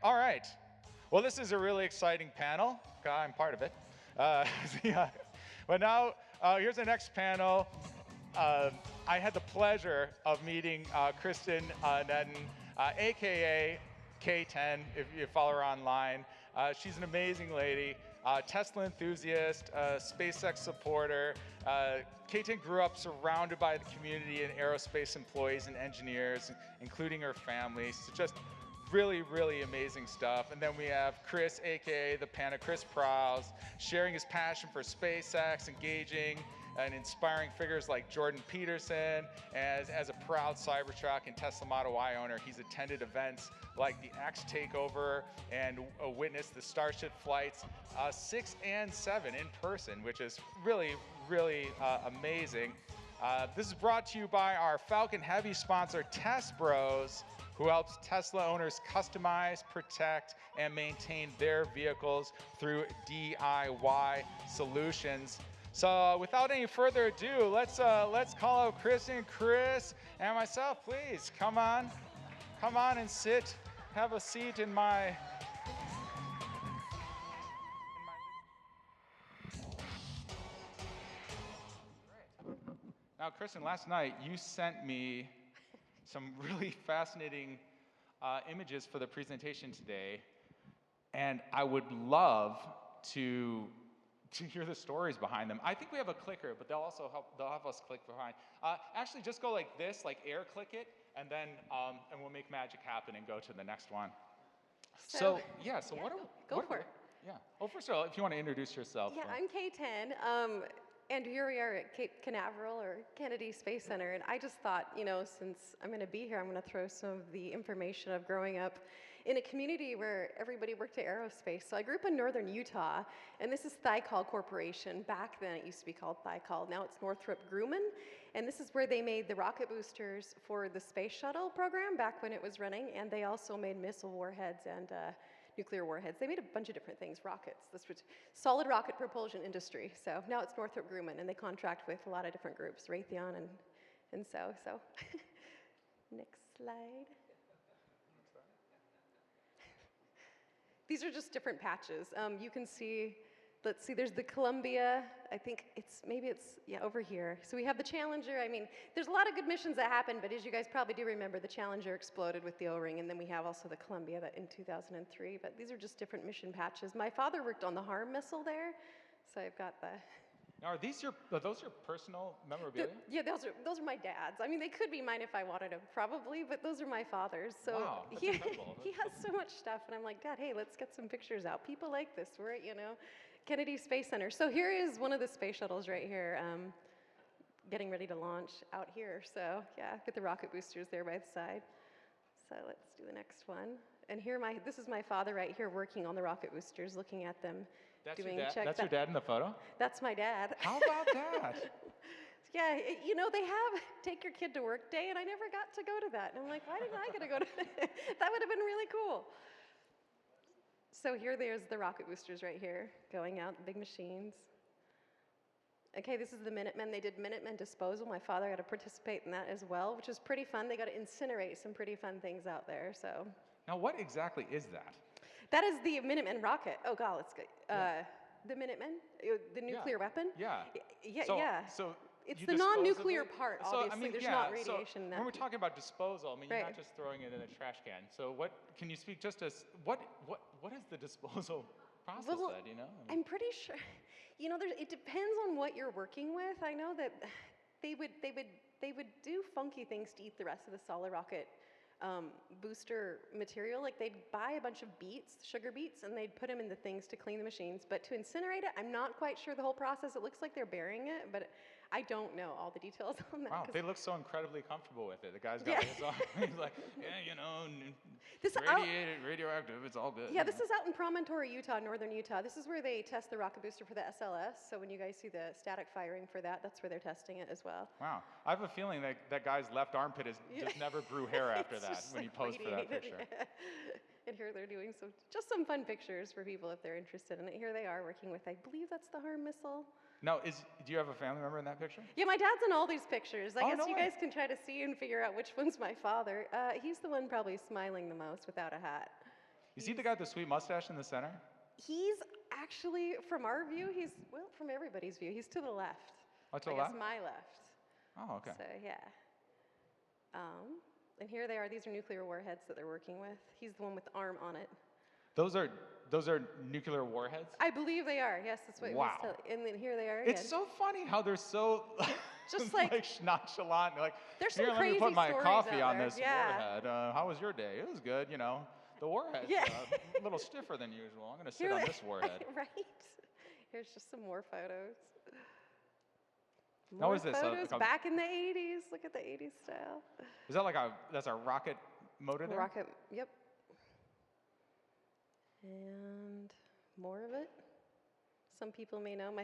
All right. Well, this is a really exciting panel. I'm part of it. Yeah. But now, here's the next panel. I had the pleasure of meeting Kristen Nedden, AKA K10, if you follow her online. She's an amazing lady, Tesla enthusiast, SpaceX supporter. K10 grew up surrounded by the community and aerospace employees and engineers, including her family. So just really, really amazing stuff. And then we have Chris, AKA the Panda, Chris Prowse, sharing his passion for SpaceX, engaging and inspiring figures like Jordan Peterson. As a proud Cybertruck and Tesla Model Y owner, he's attended events like the X Takeover and witnessed the Starship flights 6 and 7 in person, which is really, really amazing. This is brought to you by our Falcon Heavy sponsor, Test Bros, who helps Tesla owners customize, protect, and maintain their vehicles through DIY solutions. So without any further ado, let's call out Chris and myself. Please come on and sit, have a seat in my. Now, Kristen, last night you sent me some really fascinating images for the presentation today, and I would love to hear the stories behind them. I think we have a clicker, but they'll have us click behind. Actually, just go like this, like air click it, and then and we'll make magic happen and go to the next one. So yeah, what are go for it. Yeah. Oh, first of all, if you want to introduce yourself. Yeah, I'm K10. And here we are at Cape Canaveral, or Kennedy Space Center, and I just thought, since I'm going to be here, I'm going to throw some of the information of growing up in a community where everybody worked at aerospace. So I grew up in northern Utah, and this is Thiokol Corporation. Back then, it used to be called Thiokol. Now it's Northrop Grumman, and this is where they made the rocket boosters for the space shuttle program back when it was running, and they also made missile warheads and nuclear warheads. They made a bunch of different things, rockets. This was solid rocket propulsion industry. So now it's Northrop Grumman, and they contract with a lot of different groups, Raytheon and so. Next slide. These are just different patches. You can see, let's see, there's the Columbia. I think maybe it's over here. So we have the Challenger. I mean, there's a lot of good missions that happened, but as you guys probably do remember, the Challenger exploded with the O-ring, and then we have also the Columbia in 2003. But these are just different mission patches. My father worked on the HARM missile there, so I've got the. Now, are those your personal memorabilia? Yeah, those are my dad's. I mean, they could be mine if I wanted them, probably, but those are my father's. So wow, that's incredible. He has so much stuff, and I'm like, Dad, hey, let's get some pictures out. People like this. We're at, Kennedy Space Center. So here is one of the space shuttles right here, getting ready to launch out here. So yeah, get the rocket boosters there by the side. So let's do the next one. And this is my father right here working on the rocket boosters, looking at them. That's your dad in the photo? That's my dad. How about that? Yeah, they have take your kid to work day, and I never got to go to that. And I'm like, why didn't I get to go to that? That would have been really cool. So there's the rocket boosters right here, going out, the big machines. Okay, this is the Minutemen. They did Minutemen disposal. My father got to participate in that as well, which was pretty fun. They got to incinerate some pretty fun things out there, so. Now, what exactly is that? That is the Minutemen rocket. Oh, God, let's go. The Minutemen, the nuclear weapon? Yeah. Yeah. So it's the non-nuclear part, obviously. There's not radiation in that. When we're talking about disposal, I mean, right. You're not just throwing it in a trash can. So can you speak just as, what is the disposal process then, I'm pretty sure, it depends on what you're working with. I know that they would do funky things to eat the rest of the solid rocket booster material. Like they'd buy a bunch of beets, sugar beets, and they'd put them in the things to clean the machines. But to incinerate it, I'm not quite sure the whole process. It looks like they're burying it, but I don't know all the details on that. Wow, they look so incredibly comfortable with it. The guy's got his on. He's like, radioactive, it's all good. Yeah, this is out in Promontory, Utah, northern Utah. This is where they test the rocket booster for the SLS. So when you guys see the static firing for that, that's where they're testing it as well. Wow. I have a feeling that guy's left armpit just never grew hair after that when he posed for that picture. Yeah. And here they're doing just some fun pictures for people if they're interested in it. Here they are working with, I believe that's the HARM missile. Now, do you have a family member in that picture? Yeah, my dad's in all these pictures. I guess no you way. guys can try to see and figure out which one's my father. He's the one probably smiling the most without a hat. Is he the guy with the sweet mustache in the center? He's actually, from our view, well, from everybody's view, he's to the left. Oh, to the I guess left? my left. Oh, okay. So, yeah. And here they are. These are nuclear warheads that they're working with. He's the one with the arm on it. Those are nuclear warheads? I believe they are. Yes, that's what he was Wow. telling. And then here they are again. It's so funny how they're so Just like nonchalant. Like, there's some here, let me crazy put my stories coffee out on there. this Yeah. warhead. How was your day? It was good, you know. The warhead's Yeah. a little stiffer than usual. I'm going to sit Here on they- this warhead. Right. Here's just some more photos. How More is this? photos back in the 80s. Look at the 80s style. Is that that's a rocket motor there? Rocket, yep. And more of it. Some people may know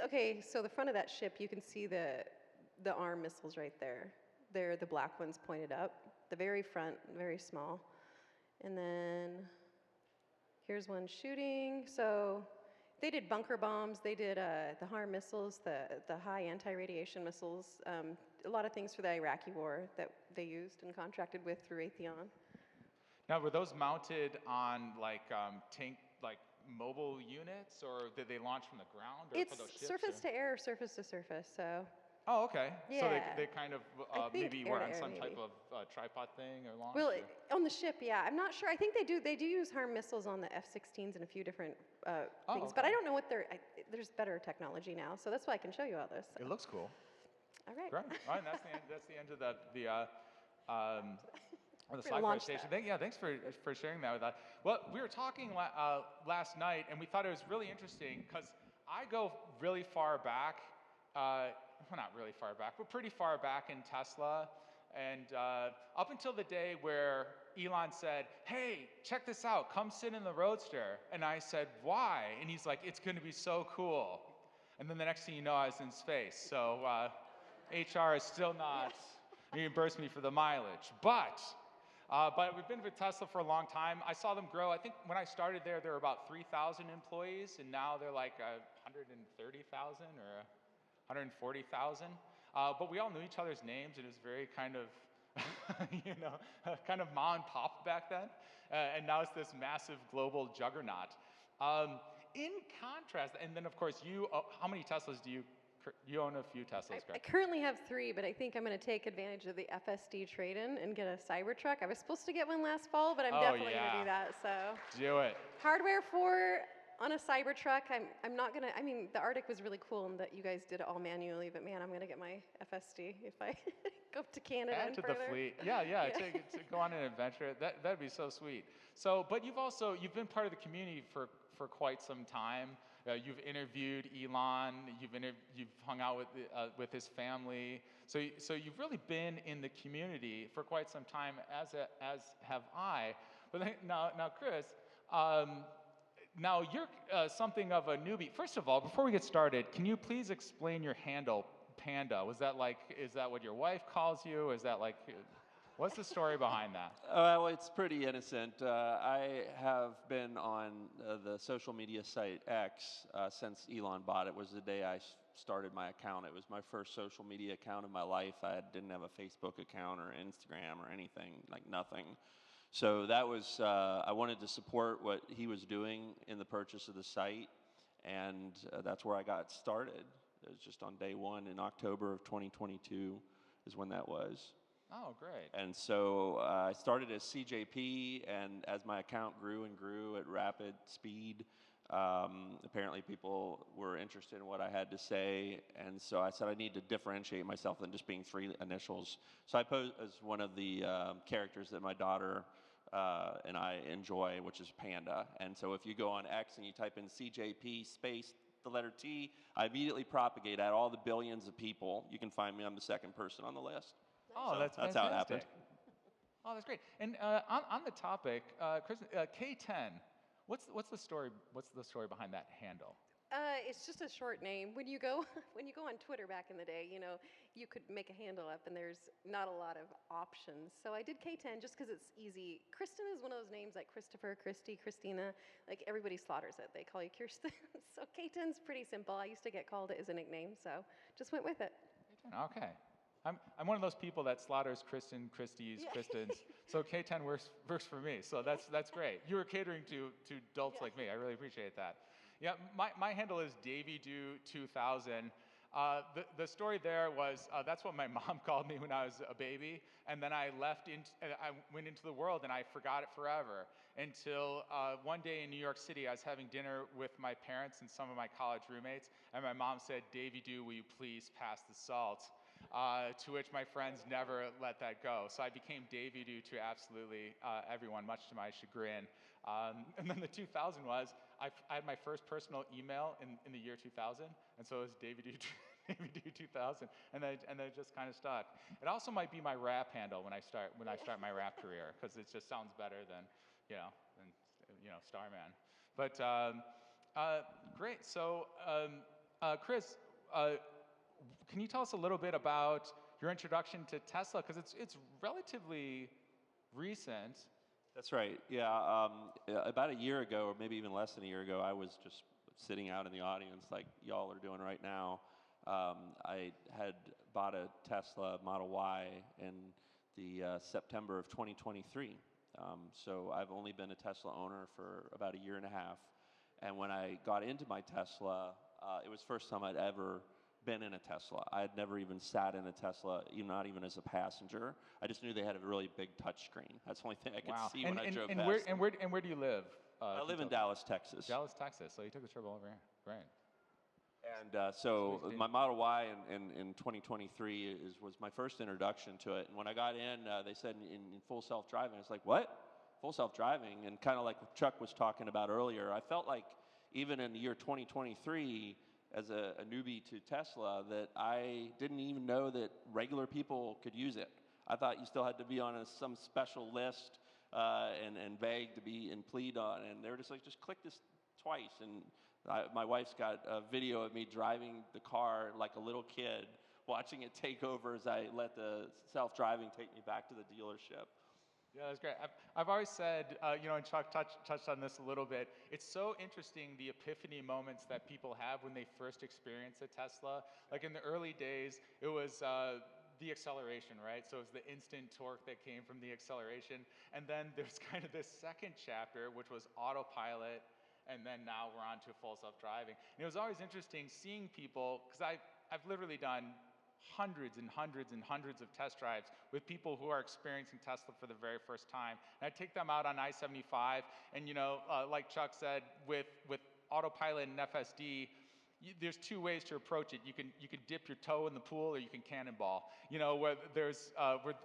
okay, so the front of that ship, you can see the arm missiles right there. They're the black ones pointed up. The very front, very small. And then here's one shooting. So they did bunker bombs. They did the HARM missiles, the high anti-radiation missiles. A lot of things for the Iraqi war that they used and contracted with through Raytheon. Now, were those mounted on tank mobile units, or did they launch from the ground? Or It's for those ships, surface or? to air, surface to surface. So. Oh, okay. So Yeah. they kind of I think maybe air were to on air, some maybe. type of tripod thing or launch? Well, or? on the ship, yeah. I'm not sure. I think they do use HARM missiles on the F-16s and a few different things, but okay. I don't know what there's better technology now, so that's why I can show you all this. So. It looks cool. All right. Great. All right, and that's the end of the We're gonna sci-fi launch station. that. Thanks for sharing that with us. Well, we were talking last night, and we thought it was really interesting because I go really far back. Well, not really far back, but pretty far back in Tesla. And up until the day where Elon said, "Hey, check this out, come sit in the Roadster." And I said, "Why?" And he's like, "It's going to be so cool." And then the next thing you know, I was in space. So HR is still not reimbursed me for the mileage. But we've been with Tesla for a long time. I saw them grow. I think when I started there were about 3,000 employees, and now they're like 130,000 or 140,000. But we all knew each other's names, and it was very kind of, kind of mom and pop back then. And now it's this massive global juggernaut. In contrast, and then of course how many Teslas do you own? A few Teslas, I correct? currently have 3, but I think I'm going to take advantage of the FSD trade-in and get a Cybertruck. I was supposed to get one last fall, but I'm definitely going to do that. So do it. hardware on a Cybertruck. I'm not going to. I mean, the Arctic was really cool in that you guys did it all manually, but man, I'm going to get my FSD if I go to Canada Add and to further. the fleet. Yeah. To go on an adventure. That'd be so sweet. So, but you've been part of the community for quite some time. You've interviewed Elon. You've hung out with his family. So you've really been in the community for quite some time, as have I. But now, Chris, now you're something of a newbie. First of all, before we get started, can you please explain your handle, Panda? Is that what your wife calls you? Is that what's the story behind that? Well, it's pretty innocent. I have been on the social media site X since Elon bought it. It was the day I started my account. It was my first social media account of my life. I didn't have a Facebook account or Instagram or anything, nothing. So that was, I wanted to support what he was doing in the purchase of the site, and that's where I got started. It was just on day one in October of 2022 is when that was. Oh, great. And so I started as CJP, and as my account grew and grew at rapid speed, apparently people were interested in what I had to say, and so I said I need to differentiate myself than just being 3 initials. So I posed as one of the characters that my daughter and I enjoy, which is Panda. And so if you go on X and you type in CJP space the letter T, I immediately propagate at all the billions of people. You can find me, I'm the second person on the list. Oh, So that's how it happened. Oh, that's great. And on the topic, Chris, K10. What's the story? What's the story behind that handle? It's just a short name. When you go on Twitter back in the day, you could make a handle up, and there's not a lot of options. So I did K10 just because it's easy. Kristen is one of those names like Christopher, Christy, Christina. Like everybody slaughters it. They call you Kirsten. So K10's pretty simple. I used to get called it as a nickname, so just went with it. Okay. I'm one of those people that slaughters Christies, Yeah. Kristens. So K10 works for me. So that's great. You were catering to adults Yeah. like me. I really appreciate that. Yeah, my handle is DavyDo2000. The story there was that's what my mom called me when I was a baby, and then I went into the world and I forgot it forever until one day in New York City I was having dinner with my parents and some of my college roommates, and my mom said, "Davy Do, will you please pass the salt?" To which my friends never let that go. So I became Davy Do to absolutely everyone, much to my chagrin. And then the 2000 was, I had my first personal email in the year 2000, and so it was Davy Do, Davy Do 2000, and then it just kind of stuck. It also might be my rap handle when I start my rap career, because it just sounds better than Starman. But great. So Chris. Can you tell us a little bit about your introduction to Tesla? Because it's relatively recent. That's right. Yeah, about a year ago, or maybe even less than a year ago, I was just sitting out in the audience like y'all are doing right now. I had bought a Tesla Model Y in the September of 2023. So I've only been a Tesla owner for about a year and a half. And when I got into my Tesla, it was the first time I'd ever been in a Tesla. I had never even sat in a Tesla, not even as a passenger. I just knew they had a really big touch screen. That's the only thing I could see when I drove past. Where do you live? I live in Dallas, Texas. Dallas, Texas. So you took a trip over here. Great. And so my Model Y in 2023 was my first introduction to it. And when I got in, they said in full self-driving. I was like, what? Full self-driving? And kind of like what Chuck was talking about earlier, I felt like even in the year 2023, as a newbie to Tesla, that I didn't even know that regular people could use it. I thought you still had to be on some special list and beg to be and plead on, and they were just like, just click this twice. And my wife's got a video of me driving the car like a little kid, watching it take over as I let the self-driving take me back to the dealership. Yeah, that's great. I've always said, and Chuck touched on this a little bit, it's so interesting the epiphany moments that people have when they first experience a Tesla. Like in the early days, it was the acceleration, right? So it was the instant torque that came from the acceleration. And then there's kind of this second chapter, which was autopilot, and then now we're on to full self-driving. And it was always interesting seeing people, because I've literally done hundreds and hundreds and hundreds of test drives with people who are experiencing Tesla for the very first time. And I take them out on I-75, and like Chuck said, with autopilot and FSD, there's two ways to approach it. You can dip your toe in the pool, or you can cannonball. Where there's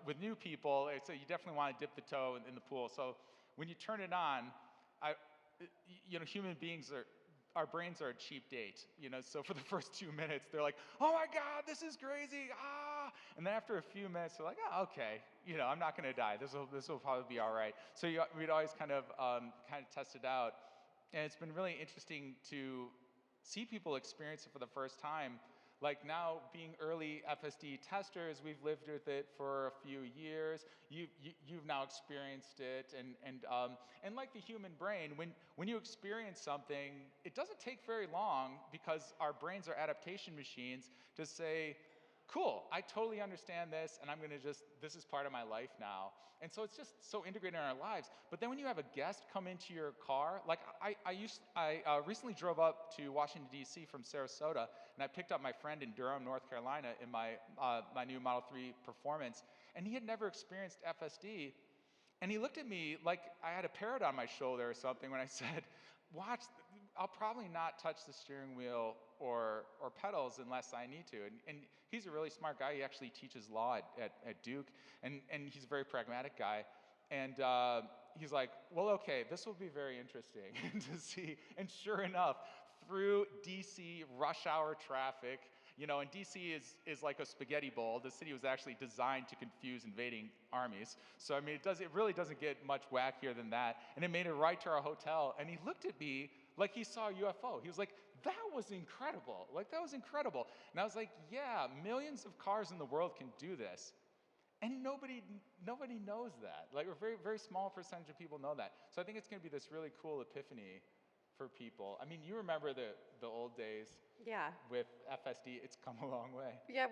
with new people, so you definitely want to dip the toe in the pool. So when you turn it on, human beings our brains are a cheap date, so for the first 2 minutes, they're like, oh my God, this is crazy, ah! And then after a few minutes, they're like, oh, okay, I'm not gonna die, this will probably be all right. So we'd always kind of test it out. And it's been really interesting to see people experience it for the first time. Like now, being early FSD testers, we've lived with it for a few years. You've now experienced it, and like the human brain, when you experience something, it doesn't take very long, because our brains are adaptation machines, to say, cool, I totally understand this, and this is part of my life now. And so it's just so integrated in our lives. But then when you have a guest come into your car, like I recently drove up to Washington, D.C. from Sarasota, and I picked up my friend in Durham, North Carolina, in my new Model 3 Performance, and he had never experienced FSD. And he looked at me like I had a parrot on my shoulder or something when I said, watch, I'll probably not touch the steering wheel or pedals unless I need to. And he's a really smart guy. He actually teaches law at Duke, and he's a very pragmatic guy. And he's like, well, okay, this will be very interesting to see. And sure enough, through DC rush hour traffic, and DC is like a spaghetti bowl. The city was actually designed to confuse invading armies. So I mean, it really doesn't get much wackier than that. And it made it right to our hotel. And he looked at me like he saw a UFO. He was like, that was incredible. Like, that was incredible. And I was like, yeah, millions of cars in the world can do this. And nobody knows that. Like, a very, very small percentage of people know that. So I think it's going to be this really cool epiphany for people. I mean, you remember the old days Yeah. with FSD. It's come a long way. Yeah,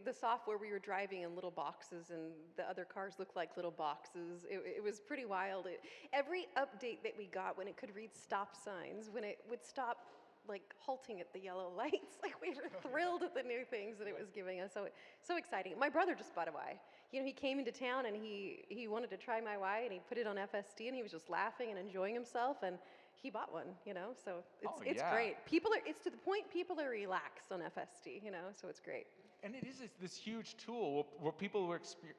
the software, we were driving in little boxes and the other cars looked like little boxes. It was pretty wild. Every update that we got, when it could read stop signs, when it would stop like halting at the yellow lights, like we were thrilled at the new things that it was giving us. So exciting. My brother just bought a Y. You know, he came into town and he wanted to try my Y, and he put it on FSD and he was just laughing and enjoying himself, and he bought one, you know, so it's yeah. great. It's to the point people are relaxed on FSD, you know, so it's great. And it is this huge tool where people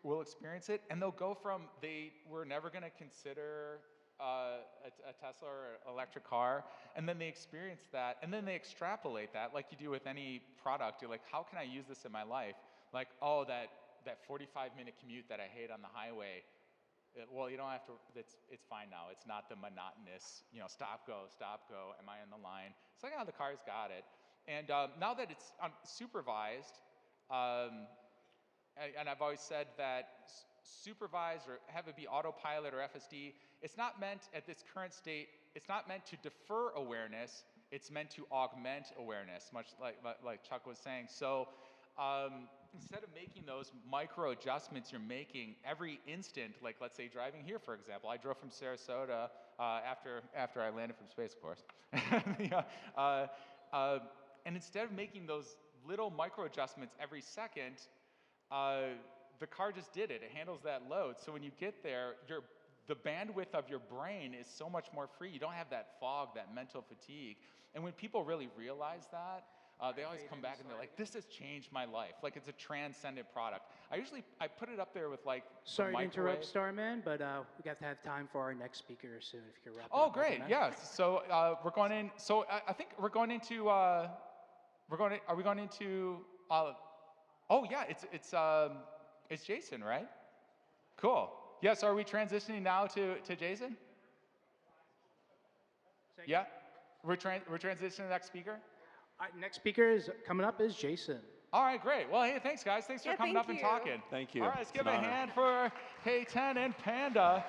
will experience it, and they'll go from they were never going to consider a Tesla or electric car, and then they experience that, and then they extrapolate that like you do with any product. You're like, how can I use this in my life? Like, oh, that 45-minute commute that I hate on the highway. Well, you don't have to, it's fine now. It's not the monotonous, you know, stop, go, am I in the line? It's like, oh, the car's got it. And now that it's supervised, and I've always said that supervise or have it be autopilot or FSD, it's not meant at this current state, it's not meant to defer awareness, it's meant to augment awareness, much like Chuck was saying. So instead of making those micro adjustments you're making every instant, like let's say driving here, for example, I drove from Sarasota after I landed from space, of course. And instead of making those little micro adjustments every second, the car just did it. It handles that load. So when you get there, the bandwidth of your brain is so much more free. You don't have that fog, that mental fatigue. And when people really realize that, they always come back and they're like, this has changed my life. Like, it's a transcendent product. I put it up there with like Sorry the to interrupt, microwave. Starman, but we have to have time for our next speaker soon. If you could wrap it Oh, up. great. Yes. So we're going in. So I think we're going into. Are we going into? Oh yeah, it's Jason, right? Cool. Yes. Are we transitioning now to Jason? Yeah. We're transitioning to the next speaker. Next speaker is coming up is Jason. All right, great. Well, hey, thanks, guys. Thanks for coming thank up and you. talking. Thank you. All right, let's It's give an a honor. hand for K10 and Panda.